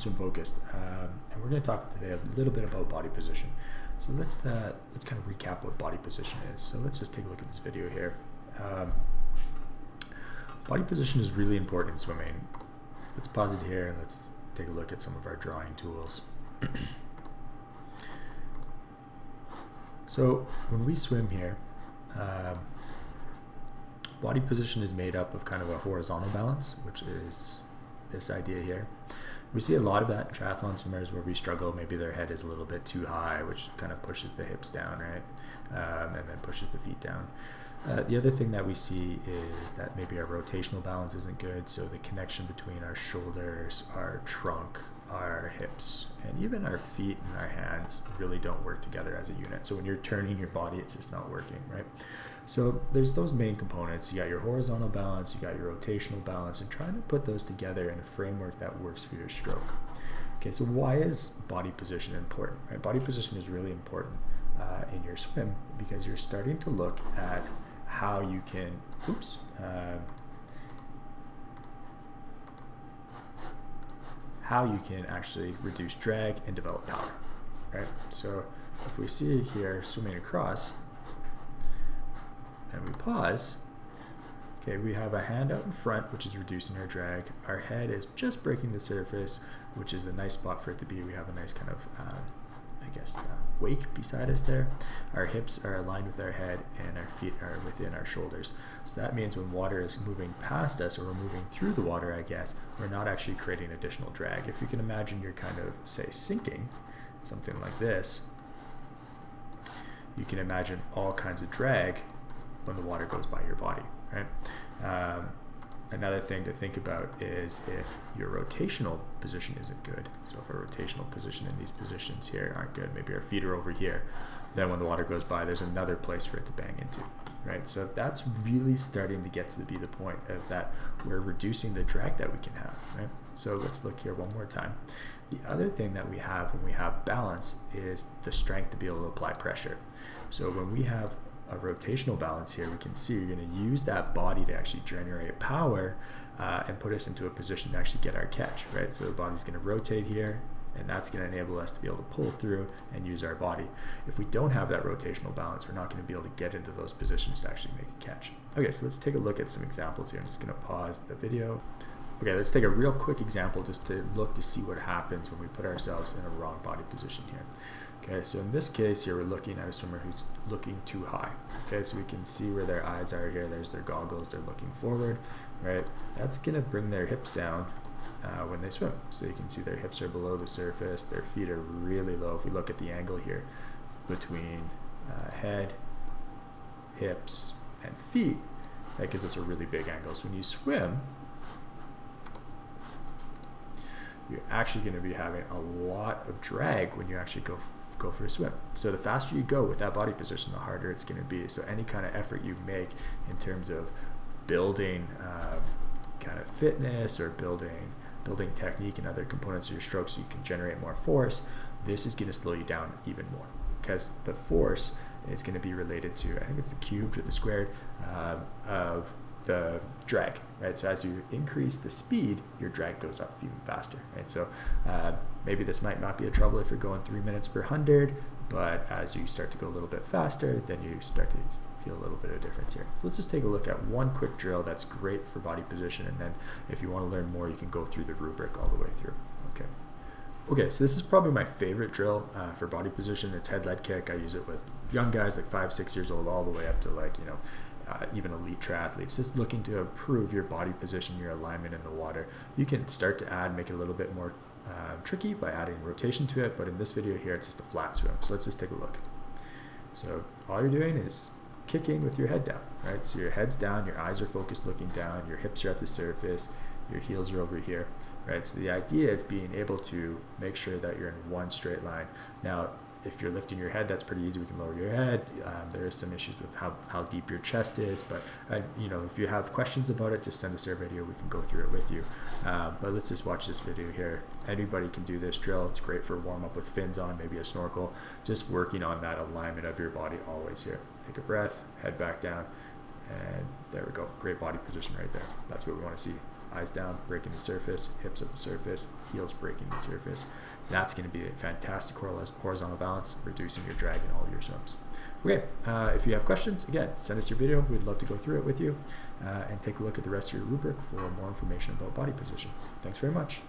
swim focused, and we're going to talk today a little bit about body position. So let's kind of recap what body position is. So let's just take a look at this video here. Body position is really important in swimming. Let's pause it here and let's take a look at some of our drawing tools. So when we swim here, body position is made up of kind of a horizontal balance, which is this idea here. We see a lot of that in triathlon swimmers where we struggle. Maybe their head is a little bit too high, which kind of pushes the hips down, right? And then pushes the feet down. The other thing that we see is that maybe our rotational balance isn't good. So the connection between our shoulders, our trunk, our hips, and even our feet and our hands really don't work together as a unit. So when you're turning your body, it's just not working, right? So there's those main components. You got your horizontal balance, you got your rotational balance, and trying to put those together in a framework that works for your stroke. Okay, so why is body position important? Right? Body position is really important in your swim because you're starting to look at how you can, how you can actually reduce drag and develop power, right? So if we see here swimming across, and we pause, okay, we have a hand out in front, which is reducing our drag. Our head is just breaking the surface, which is a nice spot for it to be. We have a nice kind of, wake beside us there. Our hips are aligned with our head and our feet are within our shoulders. So that means when water is moving past us or we're moving through the water, I guess, we're not actually creating additional drag. If you can imagine you're kind of, say, sinking, something like this, you can imagine all kinds of drag when the water goes by your body, right? Another thing to think about is if your rotational position isn't good. So if our rotational position in these positions here aren't good, maybe our feet are over here, then when the water goes by, there's another place for it to bang into, right? So that's really starting to get to be the point of that we're reducing the drag that we can have, right? So let's look here one more time. The other thing that we have when we have balance is the strength to be able to apply pressure. So when we have a rotational balance here, we can see you're going to use that body to actually generate power and put us into a position to actually get our catch, right? So the body's going to rotate here, and that's going to enable us to be able to pull through and use our body. If we don't have that rotational balance, we're not going to be able to get into those positions to actually make a catch. Okay, so let's take a look at some examples here. I'm just going to pause the video. Okay, let's take a real quick example just to look to see what happens when we put ourselves in a wrong body position here. Okay, so in this case here, we're looking at a swimmer who's looking too high. Okay, so we can see where their eyes are here. There's their goggles. They're looking forward, right? That's going to bring their hips down when they swim. So you can see their hips are below the surface. Their feet are really low. If we look at the angle here between head, hips, and feet, that gives us a really big angle. So when you swim, you're actually going to be having a lot of drag when you actually go for a swim. So the faster you go with that body position, the harder it's going to be. So any kind of effort you make in terms of building kind of fitness or building technique and other components of your stroke so you can generate more force, this is going to slow you down even more because the force is going to be related to, I think it's the cubed or the squared of the drag, right? So as you increase the speed, your drag goes up even faster, right? So maybe this might not be a trouble if you're going 3 minutes per 100, but as you start to go a little bit faster, then you start to feel a little bit of difference here. So let's just take a look at one quick drill that's great for body position, and then if you want to learn more, you can go through the rubric all the way through. Okay, so this is probably my favorite drill for body position. It's head lead kick. I use it with young guys like 5, 6 years old, all the way up to like, even elite triathletes, just looking to improve your body position, your alignment in the water. You can start to make it a little bit more tricky by adding rotation to it, but in this video here, it's just a flat swim. So let's just take a look. So all you're doing is kicking with your head down, right? So your head's down, your eyes are focused looking down, your hips are at the surface, your heels are over here, right? So the idea is being able to make sure that you're in one straight line. Now, if you're lifting your head, that's pretty easy. We can lower your head. There is some issues with how deep your chest is, but if you have questions about it, just send us our video. We can go through it with you. But let's just watch this video here. Anybody can do this drill. It's great for warm up with fins on, maybe a snorkel. Just working on that alignment of your body always here. Take a breath, head back down, and there we go. Great body position right there. That's what we want to see. eyes down, breaking the surface, hips at the surface, heels breaking the surface. That's going to be a fantastic horizontal balance, reducing your drag in all your swims. Okay, if you have questions, again, send us your video. We'd love to go through it with you and take a look at the rest of your rubric for more information about body position. Thanks very much.